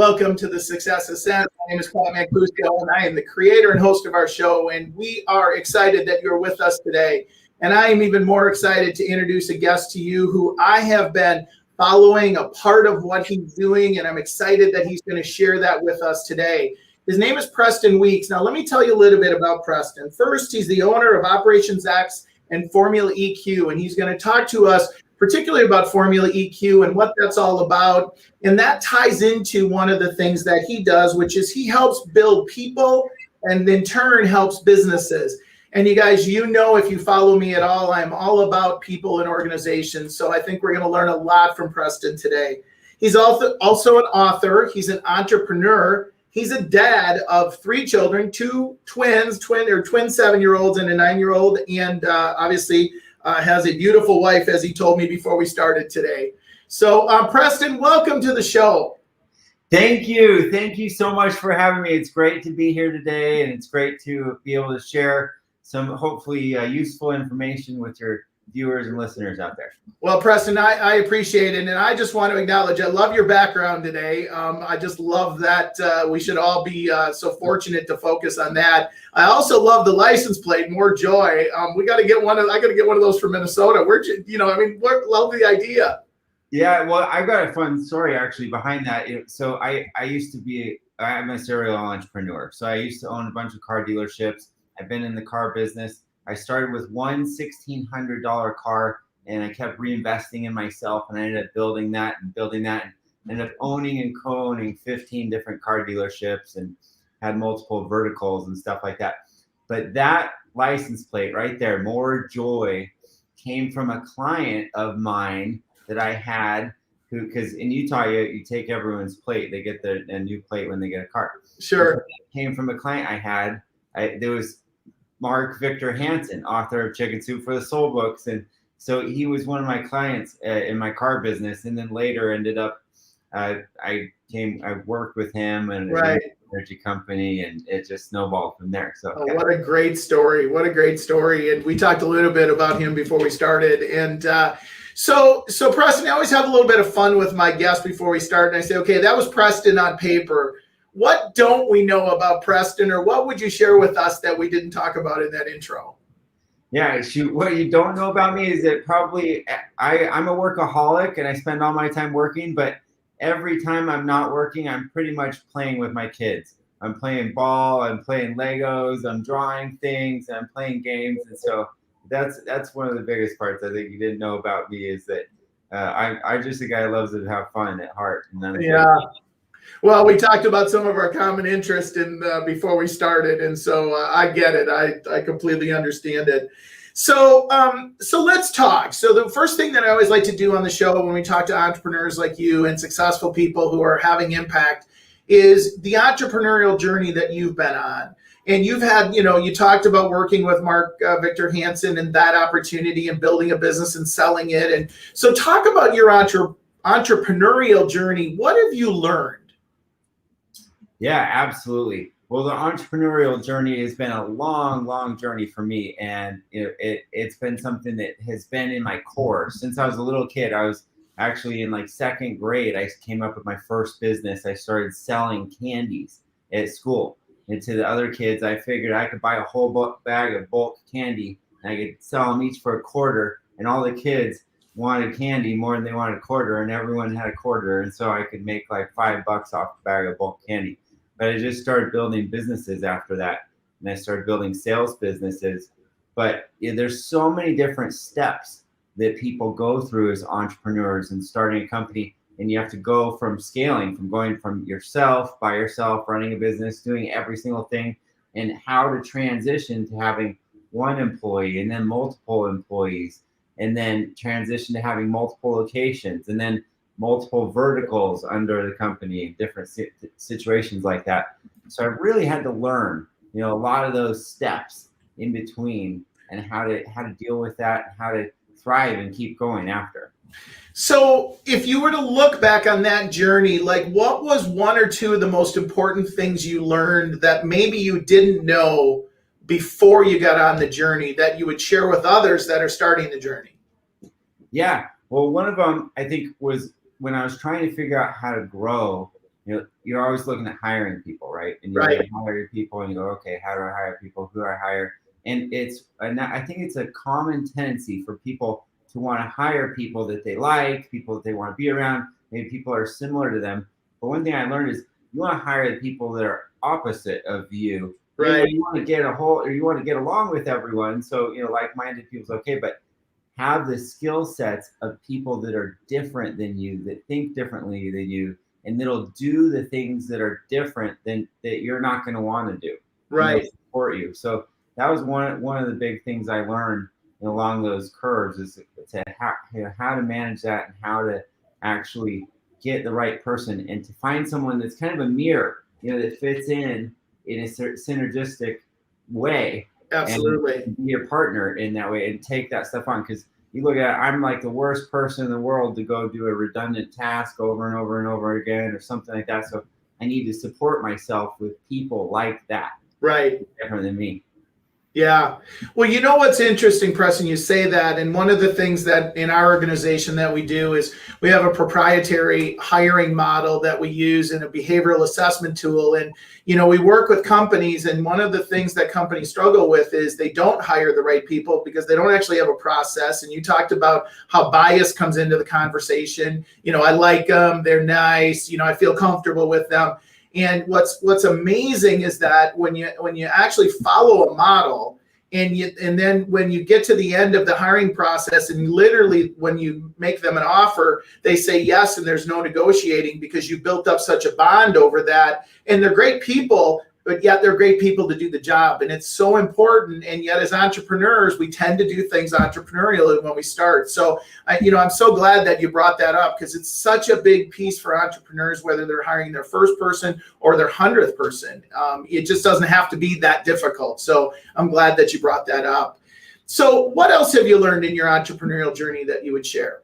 Welcome to the Success Ascent. My name is Pat Mancuso, and I am the creator and host of our show, and we are excited that you're with us today. And I am even more excited to introduce a guest to you who I have been following a part of what he's doing, and I'm excited that he's going to share that with us today. His name is Preston Weekes. Now, let me tell you a little bit about Preston. First, he's the owner of Operations X and Formula EQ, and he's going to talk to us particularly about Formula EQ and what that's all about. And that ties into one of the things that he does, which is he helps build people and in turn helps businesses. And you guys, you know, if you follow me at all, I'm all about people and organizations. So I think we're going to learn a lot from Preston today. He's also an author. He's an entrepreneur. He's a dad of 3 children, 2 twin 7-year-olds and a 9-year-old. And obviously, has a beautiful wife, as he told me before we started today. So, Preston, welcome to the show. Thank you. Thank you so much for having me. It's great to be here today, and it's great to be able to share some hopefully useful information with your viewers and listeners out there. Well, Preston, I appreciate it, and I just want to acknowledge I love your background today. I just love that we should all be so fortunate to focus on that. I also love the license plate, More Joy. We got to get one of. I got to get one of those from Minnesota. Where'd you? Love the idea. Yeah, well, I've got a fun story actually behind that. So I'm a serial entrepreneur. So I used to own a bunch of car dealerships. I've been in the car business. I started with one $1,600 car, and I kept reinvesting in myself, and I ended up building that, and ended up owning and co-owning 15 different car dealerships and had multiple verticals and stuff like that. But that license plate right there, More Joy, came from a client of mine that I had who, because in Utah, you take everyone's plate. They get a new plate when they get a car. Sure. It came from a client I had. There was Mark Victor Hansen, author of Chicken Soup for the Soul books. And so he was one of my clients in my car business. And then later ended up, I worked with him and right. an energy company, and it just snowballed from there. So What a great story. What a great story. And we talked a little bit about him before we started. And so Preston, I always have a little bit of fun with my guests before we start. And I say, okay, that was Preston on paper. What don't we know about Preston, or what would you share with us that we didn't talk about in that intro? Yeah, shoot. What you don't know about me is that probably I'm a workaholic and I spend all my time working, but every time I'm not working, I'm pretty much playing with my kids. I'm playing ball, I'm playing Legos, I'm drawing things, I'm playing games. And so that's one of the biggest parts I think you didn't know about me, is that I'm just a guy who loves to have fun at heart. And yeah. Well, we talked about some of our common interests before we started, and so I get it. I completely understand it. So let's talk. So the first thing that I always like to do on the show when we talk to entrepreneurs like you and successful people who are having impact is the entrepreneurial journey that you've been on. And you've had, you talked about working with Mark Victor Hansen and that opportunity and building a business and selling it. And so talk about your entrepreneurial journey. What have you learned? Yeah, absolutely. Well, the entrepreneurial journey has been a long, long journey for me. And it's been something that has been in my core since I was a little kid. I was actually in like 2nd grade. I came up with my first business. I started selling candies at school. And to the other kids, I figured I could buy a whole bag of bulk candy and I could sell them each for $0.25. And all the kids wanted candy more than they wanted a quarter, and everyone had a quarter. And so I could make like $5 off a bag of bulk candy. But I just started building businesses after that, and I started building sales businesses. But there's so many different steps that people go through as entrepreneurs and starting a company, and you have to go from scaling, from going from yourself, by yourself, running a business, doing every single thing, and how to transition to having one employee and then multiple employees, and then transition to having multiple locations, and then multiple verticals under the company, different situations like that. So I really had to learn, a lot of those steps in between, and how to deal with that, and how to thrive and keep going after. So if you were to look back on that journey, like what was 1 or 2 of the most important things you learned that maybe you didn't know before you got on the journey that you would share with others that are starting the journey? Yeah. Well, one of them I think was when I was trying to figure out how to grow you're always looking at hiring people, right? And you hire people and you go, okay, how do I hire people? Who do I hire? And I think it's a common tendency for people to want to hire people that they like, people that they want to be around, maybe people are similar to them. But one thing I learned is you want to hire the people that are opposite of you. Right. You want to get you want to get along with everyone. So, like-minded people is okay, but have the skill sets of people that are different than you, that think differently than you, and that'll do the things that are different than that you're not going to want to do. Right. Support you. So that was one of the big things I learned along those curves is to how to manage that and how to actually get the right person and to find someone that's kind of a mirror, that fits in a synergistic way. Absolutely. And be your partner in that way and take that stuff on. Because you look at it, I'm like the worst person in the world to go do a redundant task over and over and over again or something like that. So I need to support myself with people like that. Right. Different than me. Yeah. Well, you know what's interesting, Preston, you say that. And one of the things that in our organization that we do is we have a proprietary hiring model that we use in a behavioral assessment tool. And, we work with companies. And one of the things that companies struggle with is they don't hire the right people because they don't actually have a process. And you talked about how bias comes into the conversation. I like them. They're nice. I feel comfortable with them. And what's amazing is that when you actually follow a model and then when you get to the end of the hiring process and literally when you make them an offer, they say yes and there's no negotiating because you built up such a bond over that. And they're great people, but yet they're great people to do the job. And it's so important. And yet as entrepreneurs, we tend to do things entrepreneurially when we start. So, I'm so glad that you brought that up because it's such a big piece for entrepreneurs, whether they're hiring their first person or their 100th person. It just doesn't have to be that difficult. So I'm glad that you brought that up. So what else have you learned in your entrepreneurial journey that you would share?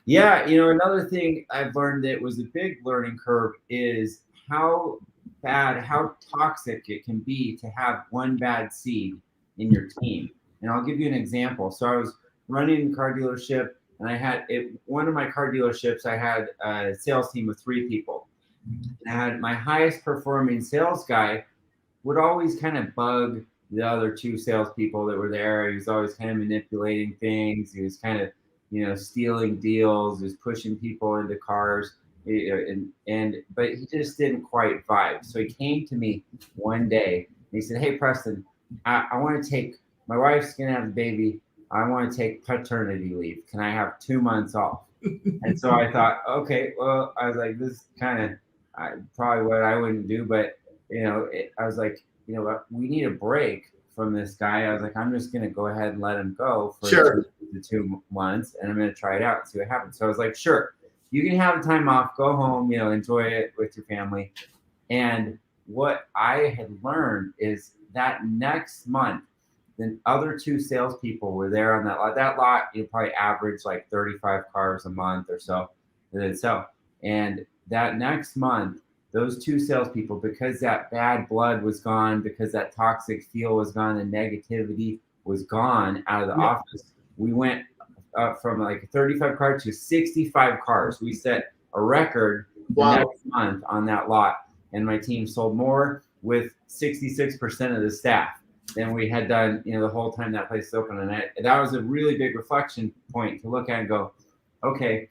Yeah, another thing I've learned that was a big learning curve is how toxic it can be to have one bad seed in your team. And I'll give you an example. So I was running a car dealership and one of my car dealerships, I had a sales team of 3 people. And my highest performing sales guy would always kind of bug the other 2 salespeople that were there. He was always kind of manipulating things. He was kind of, stealing deals. He was pushing people into cars. But he just didn't quite vibe. So he came to me one day and he said, "Hey, Preston, I want to take, my wife's going to have a baby. I want to take paternity leave. Can I have 2 months off?" And so I thought, okay, well, I was like, this is kind of probably what I wouldn't do. But, I was like, we need a break from this guy. I was like, I'm just going to go ahead and let him go for the 2 months and I'm going to try it out and see what happens. So I was like, sure. You can have the time off, go home, enjoy it with your family. And what I had learned is that next month, the other 2 salespeople were there on that lot. That lot, you probably average like 35 cars a month or so. And that next month, those 2 salespeople, because that bad blood was gone, because that toxic feel was gone, the negativity was gone out of the office, we went from like 35 cars to 65 cars. We set a record next month on that lot, and my team sold more with 66% of the staff than we had done, the whole time that place is open. And that was a really big reflection point to look at and go, okay,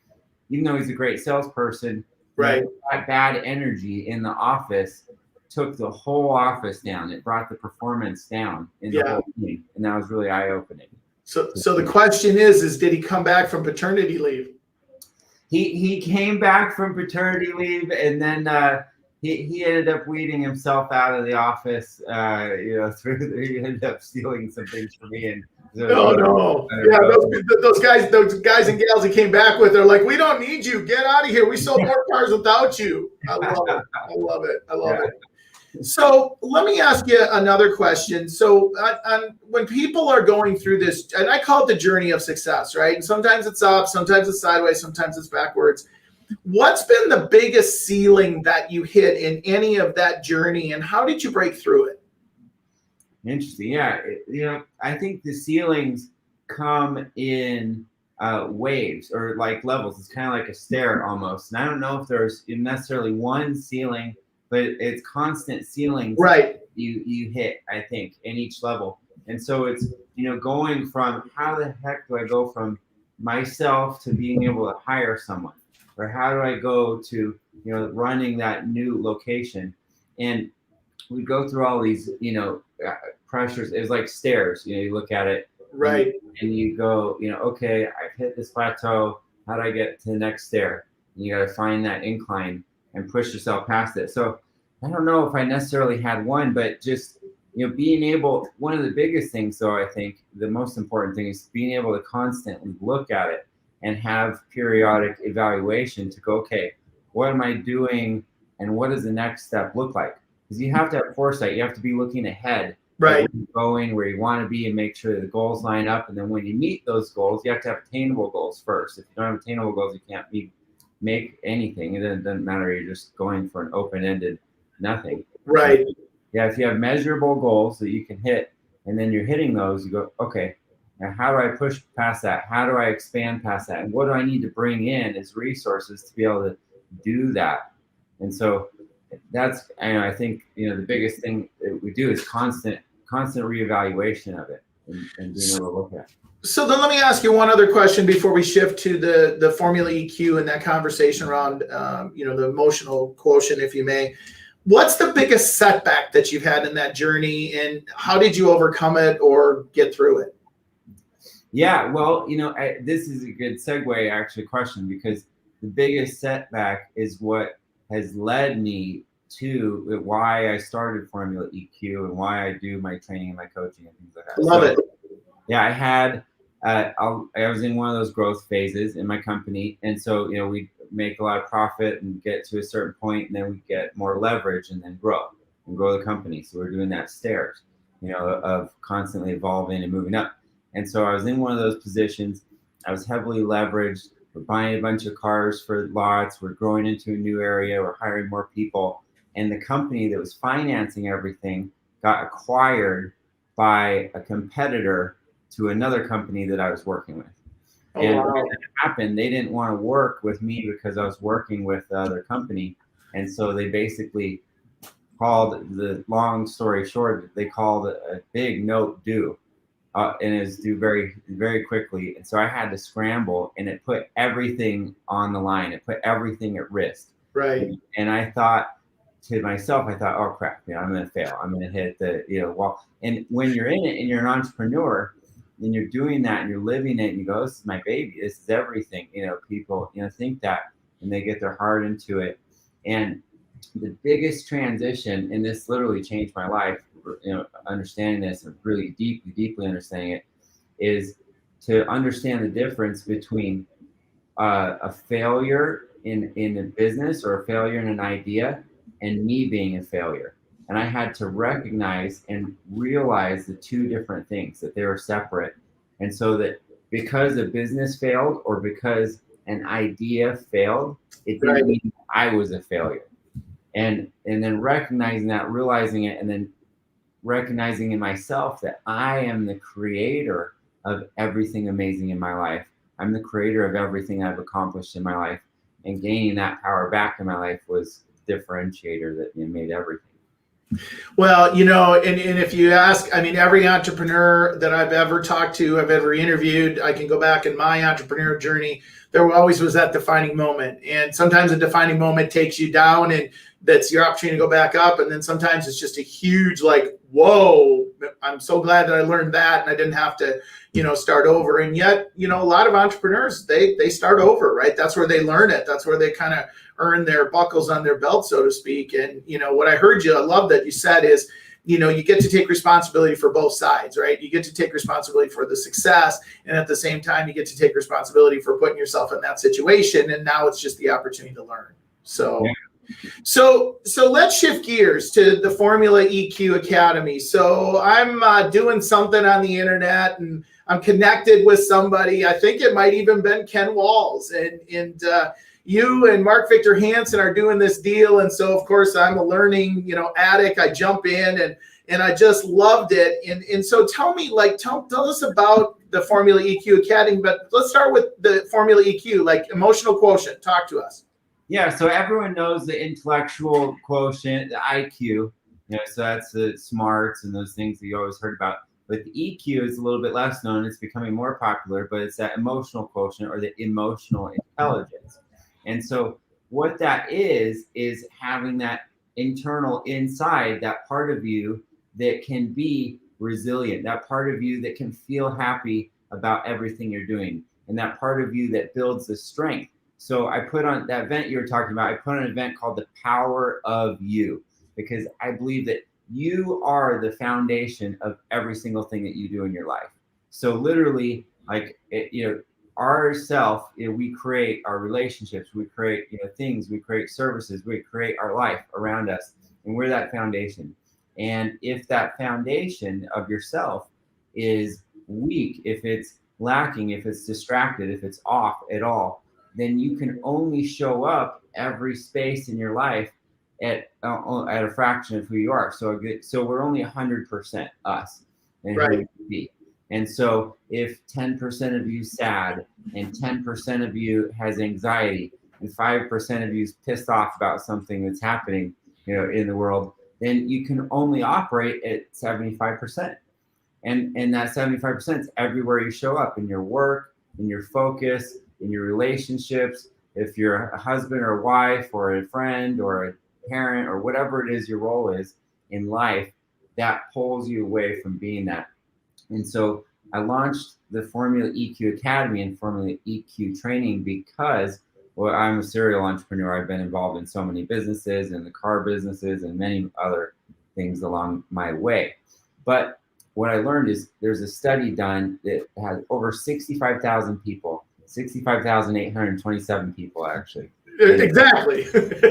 even though he's a great salesperson, right, that bad energy in the office took the whole office down. It brought the performance down in the whole team, and that was really eye-opening. So the question is did he come back from paternity leave? He came back from paternity leave, and then he ended up weeding himself out of the office. He ended up stealing some things from me. And no. Yeah, those guys and gals he came back with are like, "We don't need you. Get out of here. We sold more cars without you." I love it. So let me ask you another question. So when people are going through this, and I call it the journey of success, right? And sometimes it's up, sometimes it's sideways, sometimes it's backwards. What's been the biggest ceiling that you hit in any of that journey, and how did you break through it? Interesting. Yeah. I think the ceilings come in waves or like levels. It's kind of like a stair almost. And I don't know if there's necessarily one ceiling, but it's constant ceilings Right. you hit, I think, in each level. And so it's, going from how the heck do I go from myself to being able to hire someone, or how do I go to, running that new location? And we go through all these, pressures. It's like stairs, you look at it, Right. and you go, okay, I've hit this plateau. How do I get to the next stair? And you got to find that incline and push yourself past it. So I don't know if I necessarily had one, but just, being able, one of the biggest things though, I think the most important thing is being able to constantly look at it and have periodic evaluation to go, okay, what am I doing? And what does the next step look like? Because you have to have foresight. You have to be looking ahead, right, where you're going, where you want to be, and make sure the goals line up. And then when you meet those goals, you have to have attainable goals first. If you don't have attainable goals, you can't make anything. It doesn't matter. You're just going for an open-ended nothing. Right. Yeah, if you have measurable goals that you can hit, and then you're hitting those, you go, okay, now how do I push past that? How do I expand past that? And what do I need to bring in as resources to be able to do that? And so that's, I think, the biggest thing that we do is constant reevaluation of it and being able to look at it. So then let me ask you one other question before we shift to the formula EQ and that conversation around, the emotional quotient, if you may. What's the biggest setback that you've had in that journey, and how did you overcome it or get through it? Yeah, well, this is a good segue, actually, question, because the biggest setback is what has led me to why I started Formula EQ and why I do my training and my coaching and things like that. Love it. Yeah, I had, I was in one of those growth phases in my company. And so, we make a lot of profit and get to a certain point, and then we get more leverage and then grow the company. So we're doing that stairs, of constantly evolving and moving up. And so I was in one of those positions. I was heavily leveraged. We're buying a bunch of cars for lots. We're growing into a new area. We're hiring more people. And the company that was financing everything got acquired by a competitor to another company that I was working with. Oh, and wow. when that happened, they didn't want to work with me because I was working with the other company. And so they basically called, the long story short, they called a big note due. And it was due very, very quickly. And so I had to scramble, and it put everything on the line. It put everything at risk. Right. And I thought to myself, oh crap, I'm going to fail. I'm going to hit the, wall. And when you're in it and you're an entrepreneur and you're doing that and you're living it and you go, this is my baby, this is everything, people, think that, and they get their heart into it. And the biggest transition, and this literally changed my life, understanding this and really deeply understanding it, is to understand the difference between a failure in a business or a failure in an idea and me being a failure. And I had to recognize and realize the two different things, that they were separate. And so that because a business failed or because an idea failed, it didn't mean I was a failure. And then recognizing that, realizing it, and then recognizing in myself that I am the creator of everything amazing in my life. I'm the creator of everything I've accomplished in my life, and gaining that power back in my life was the differentiator that made everything. Well, and if you ask, every entrepreneur that I've ever talked to, I've ever interviewed, I can go back in my entrepreneur journey, there always was that defining moment. And sometimes a defining moment takes you down, and that's your opportunity to go back up. And then sometimes it's just a huge, whoa, I'm so glad that I learned that and I didn't have to, start over. And yet, a lot of entrepreneurs, they start over, right? That's where they learn it. That's where they kind of earn their buckles on their belt, so to speak. And, what I heard I love that you said is, you get to take responsibility for both sides, right? You get to take responsibility for the success. And at the same time, you get to take responsibility for putting yourself in that situation. And now it's just the opportunity to learn. So, yeah. So let's shift gears to the Formula EQ Academy. So I'm doing something on the internet, and I'm connected with somebody. I think it might even been Ken Walls, and you and Mark Victor Hansen are doing this deal. And so, of course, I'm a learning, addict. I jump in and I just loved it. And so tell me, tell us about the Formula EQ Academy, but let's start with the Formula EQ, like emotional quotient. Talk to us. Yeah, so everyone knows the intellectual quotient, the IQ. So that's the smarts and those things that you always heard about. But the EQ is a little bit less known. It's becoming more popular, but it's that emotional quotient or the emotional intelligence. And so what that is having that internal inside, that part of you that can be resilient, that part of you that can feel happy about everything you're doing, and that part of you that builds the strength. So I put on that event you were talking about, I put on an event called The Power of You, because I believe that you are the foundation of every single thing that you do in your life. So literally, like, ourself, we create our relationships, we create, things, we create services, we create our life around us, and we're that foundation. And if that foundation of yourself is weak, if it's lacking, if it's distracted, if it's off at all, then you can only show up every space in your life at a fraction of who you are. So we're only 100% us and right. who we be. And so if 10% of you sad, and 10% of you has anxiety, and 5% of you is pissed off about something that's happening, in the world, then you can only operate at 75%. And that 75% is everywhere you show up, in your work, in your focus, in your relationships. If you're a husband or a wife or a friend or a parent or whatever it is your role is in life, that pulls you away from being that. And so I launched the Formula EQ Academy and Formula EQ training because, well, I'm a serial entrepreneur. I've been involved in so many businesses, and the car businesses and many other things along my way. But what I learned is there's a study done that has over 65,000 people, 65,827 people actually. Exactly.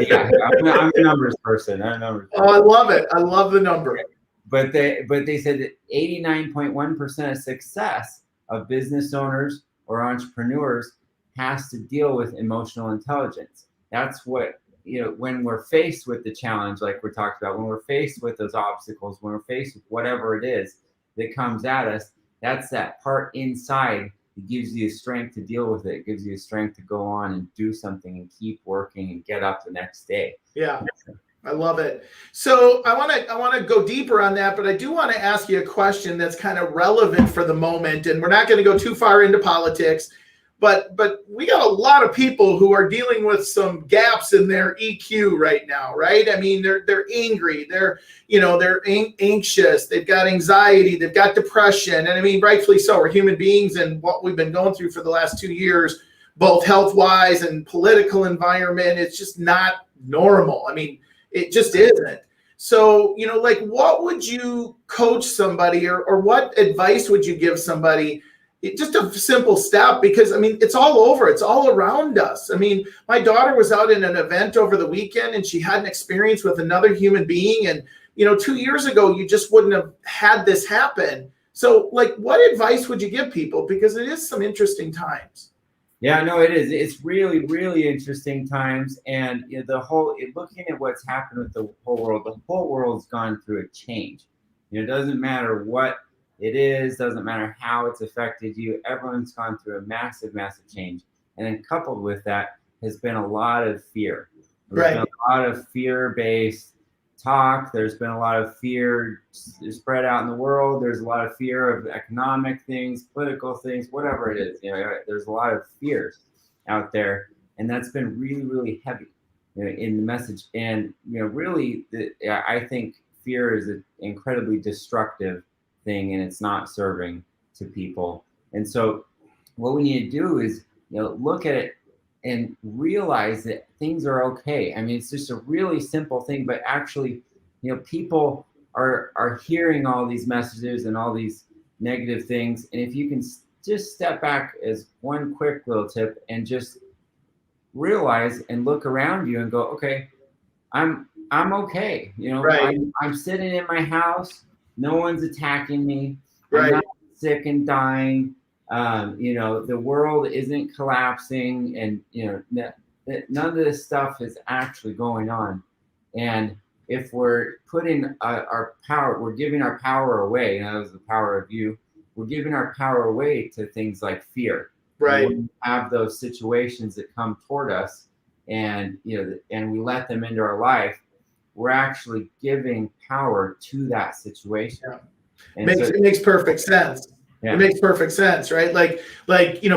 Yeah, I'm a numbers person. Oh, I love it. I love the number. But they said that 89.1% of success of business owners or entrepreneurs has to deal with emotional intelligence. That's what, when we're faced with the challenge, like we're talking about, when we're faced with those obstacles, when we're faced with whatever it is that comes at us, that's that part inside that gives you strength to deal with it. It gives you strength to go on and do something and keep working and get up the next day. Yeah. I love it. So I want to go deeper on that, but I do want to ask you a question that's kind of relevant for the moment. And we're not going to go too far into politics, but we got a lot of people who are dealing with some gaps in their EQ right now, right? I mean, they're angry, they're anxious, they've got anxiety, they've got depression, and I mean, rightfully so. We're human beings, and what we've been going through for the last 2 years, both health-wise and political environment, it's just not normal. I mean, it just isn't. So, what would you coach somebody or what advice would you give somebody? Just a simple step, because, I mean, it's all over. It's all around us. I mean, my daughter was out in an event over the weekend, and she had an experience with another human being. And, 2 years ago, you just wouldn't have had this happen. So, what advice would you give people? Because it is some interesting times. Yeah, no, it is. It's really, really interesting times. And looking at what's happened with the whole world's gone through a change. It doesn't matter what it is, doesn't matter how it's affected you. Everyone's gone through a massive, massive change. And then coupled with that has been a lot of fear. There's been a lot of fear-based talk. There's been a lot of fear spread out in the world. There's a lot of fear of economic things, political things, whatever it is. There's a lot of fears out there, and that's been really, really heavy in the message. And really, I think fear is an incredibly destructive thing, and it's not serving to people. And so, what we need to do is look at it and realize that things are okay. I mean, it's just a really simple thing, but actually, people are hearing all these messages and all these negative things. And if you can just step back as one quick little tip and just realize and look around you and go, okay, I'm okay. Right. I'm sitting in my house. No one's attacking me. Right. I'm not sick and dying. The world isn't collapsing, and none of this stuff is actually going on. And if we're putting our power, we're giving our power away, and that was the power of you, we're giving our power away to things like fear. Right. When we have those situations that come toward us, and and we let them into our life, we're actually giving power to that situation. Yeah. And It makes perfect sense. Yeah. It makes perfect sense, right? Like,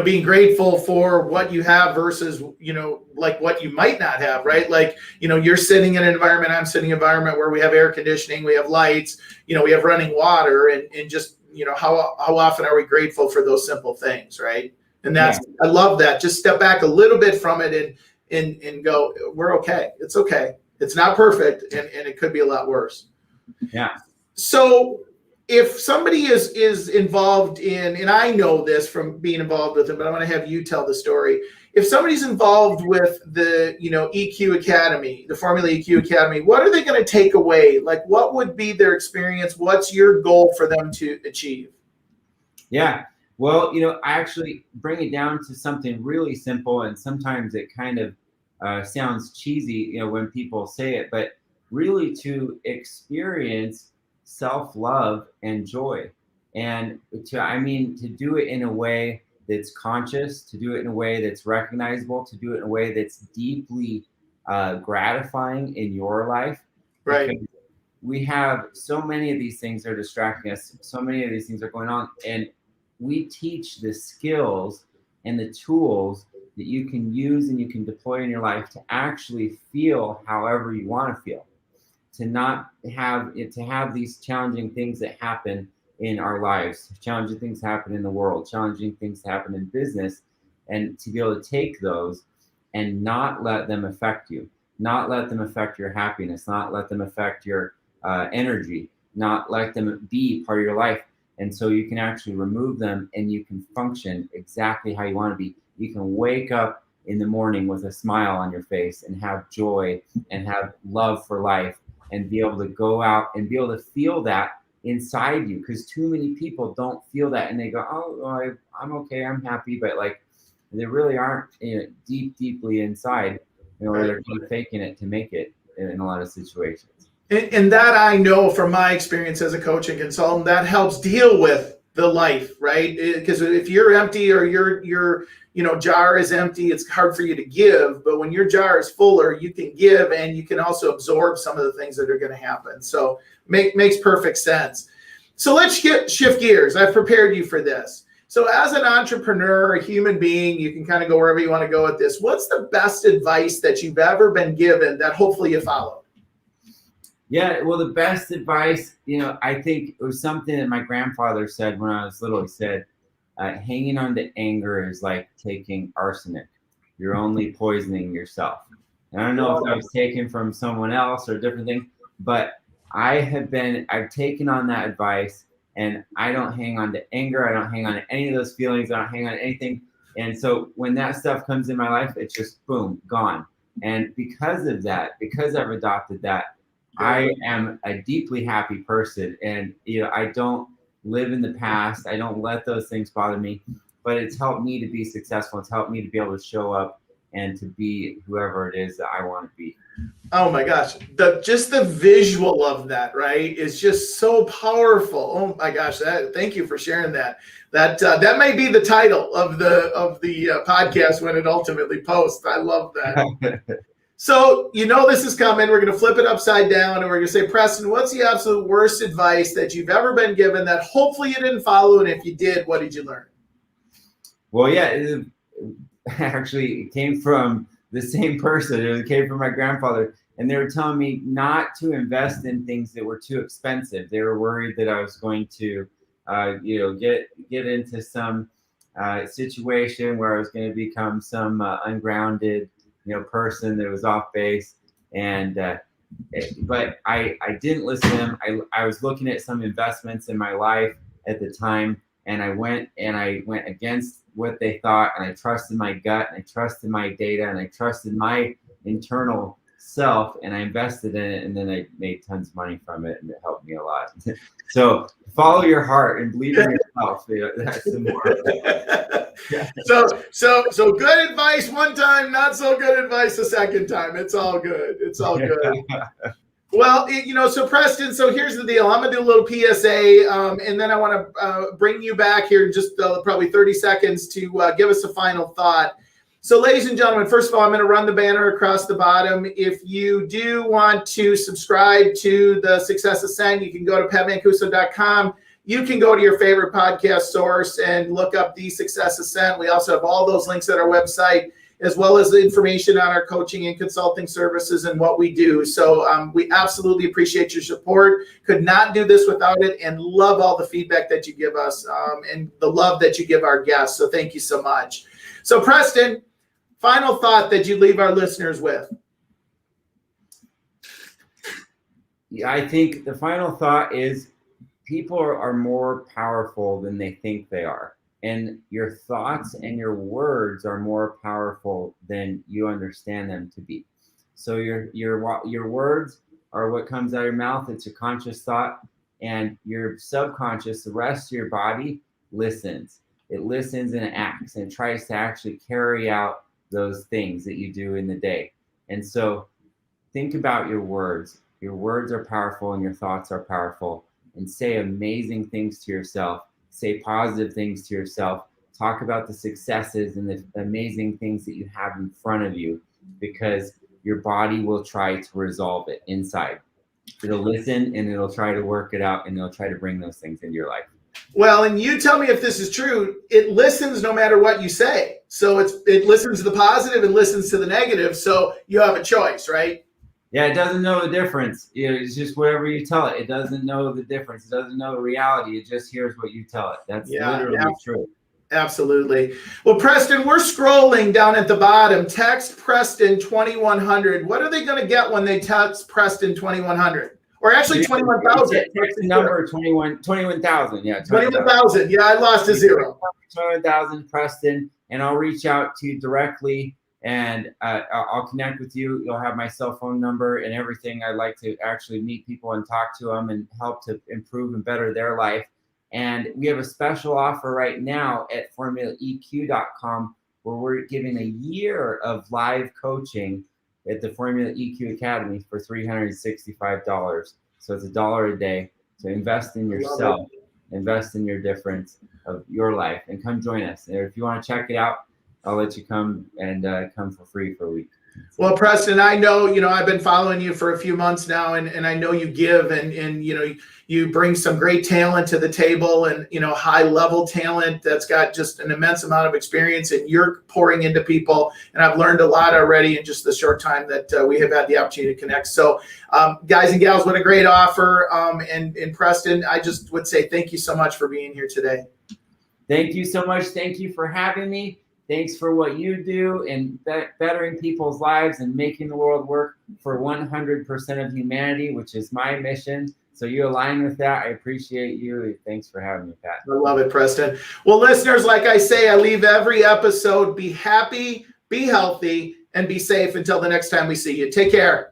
being grateful for what you have versus, like what you might not have, right? Like, you're sitting in an environment, I'm sitting in an environment where we have air conditioning, we have lights, we have running water, and just, how often are we grateful for those simple things, right? And I love that. Just step back a little bit from it and go, we're okay. It's okay. It's not perfect, and it could be a lot worse. Yeah. So if somebody is involved in, and I know this from being involved with them, but I'm going to have you tell the story. If somebody's involved with the, EQ Academy, the Formula EQ Academy, what are they going to take away? Like, what would be their experience? What's your goal for them to achieve? Yeah. Well, I actually bring it down to something really simple, and sometimes it kind of sounds cheesy, when people say it, but really to experience self-love and joy, and to do it in a way that's conscious, to do it in a way that's recognizable, to do it in a way that's deeply gratifying in your life. Right. Because we have so many of these things that are distracting us. So many of these things are going on, and we teach the skills and the tools that you can use and you can deploy in your life to actually feel however you want to feel, to not have it, to have these challenging things that happen in our lives, challenging things happen in the world, challenging things happen in business, and to be able to take those and not let them affect you, not let them affect your happiness, not let them affect your energy, not let them be part of your life. And so you can actually remove them and you can function exactly how you want to be. You can wake up in the morning with a smile on your face and have joy and have love for life and be able to go out and be able to feel that inside you, because too many people don't feel that, and they go, oh, I'm okay, I'm happy, but like they really aren't deeply inside, or they're kind of faking it to make it in a lot of situations. And that I know from my experience as a coach and consultant, that helps deal with the life, right? Because if you're empty or your jar is empty, it's hard for you to give. But when your jar is fuller, you can give, and you can also absorb some of the things that are going to happen. So makes perfect sense. So let's shift gears. I've prepared you for this. So as an entrepreneur, a human being, you can kind of go wherever you want to go with this. What's the best advice that you've ever been given that hopefully you followed? Yeah, well, the best advice, I think it was something that my grandfather said when I was little. He said, hanging on to anger is like taking arsenic. You're only poisoning yourself. And I don't know if that was taken from someone else or a different thing, but I've taken on that advice, and I don't hang on to anger. I don't hang on to any of those feelings. I don't hang on to anything. And so when that stuff comes in my life, it's just boom, gone. And because of that, because I've adopted that, I am a deeply happy person, and I don't live in the past. I don't let those things bother me, but it's helped me to be successful. It's helped me to be able to show up and to be whoever it is that I want to be. Oh my gosh, just the visual of that, right, is just so powerful. Oh my gosh, thank you for sharing that. That may be the title of the podcast when it ultimately posts. I love that. So, this is coming. We're going to flip it upside down, and we're going to say, Preston, what's the absolute worst advice that you've ever been given that hopefully you didn't follow? And if you did, what did you learn? Well, yeah, it came from the same person. It came from my grandfather. And they were telling me not to invest in things that were too expensive. They were worried that I was going to, get into some situation where I was going to become some ungrounded person that was off base, and but I didn't listen to them. I was looking at some investments in my life at the time, and I went against what they thought, and I trusted my gut, and I trusted my data, and I trusted my internal self, and I invested in it, and then I made tons of money from it, and it helped me a lot. So follow your heart and believe in yourself. That's the more. So good advice one time, not so good advice the second time. It's all good. It's all good. Well, so Preston, so here's the deal. I'm going to do a little PSA, and then I want to bring you back here in just probably 30 seconds to give us a final thought. So, ladies and gentlemen, first of all, I'm going to run the banner across the bottom. If you do want to subscribe to the Success Ascent, you can go to patmancuso.com. You can go to your favorite podcast source and look up the Success Ascent. We also have all those links at our website, as well as the information on our coaching and consulting services and what we do. So we absolutely appreciate your support. Could not do this without it, and love all the feedback that you give us and the love that you give our guests. So thank you so much. So Preston, final thought that you leave our listeners with. Yeah, I think the final thought is people are more powerful than they think they are. And your thoughts and your words are more powerful than you understand them to be. So your words are what comes out of your mouth. It's your conscious thought, and your subconscious, the rest of your body, listens. It listens and acts and tries to actually carry out those things that you do in the day. And so think about your words. Your words are powerful and your thoughts are powerful. And say amazing things to yourself. Say positive things to yourself. Talk about the successes and the amazing things that you have in front of you, because your body will try to resolve it inside. It'll listen and it'll try to work it out, and it'll try to bring those things into your life. Well, and you tell me if this is true. It listens no matter what you say. So it listens to the positive and listens to the negative. So you have a choice, right? Yeah, it doesn't know the difference. It's just whatever you tell it. It doesn't know the difference. It doesn't know the reality. It just hears what you tell it. That's literally true. Absolutely. Well, Preston, we're scrolling down at the bottom. Text Preston 2100. What are they going to get when they text Preston 2100? Or actually 21,000. Text the number 21,000. Yeah, 21,000. Yeah, I lost a zero. 21,000 Preston, and I'll reach out to you directly. And I'll connect with you. You'll have my cell phone number and everything. I'd like to actually meet people and talk to them and help to improve and better their life. And we have a special offer right now at formulaeq.com, where we're giving a year of live coaching at the Formula EQ Academy for $365. So it's $1 a day. So invest in yourself, invest in your difference of your life, and come join us. And if you want to check it out, I'll let you come and come for free for a week. Well, Preston, I know, I've been following you for a few months now, and I know you give, and you bring some great talent to the table, and, high level talent that's got just an immense amount of experience, and you're pouring into people. And I've learned a lot already in just the short time that we have had the opportunity to connect. So guys and gals, what a great offer. And Preston, I just would say thank you so much for being here today. Thank you so much. Thank you for having me. Thanks for what you do and bettering people's lives and making the world work for 100% of humanity, which is my mission. So you align with that. I appreciate you. Thanks for having me, Pat. I love it, Preston. Well, listeners, like I say, I leave every episode, be happy, be healthy, and be safe until the next time we see you. Take care.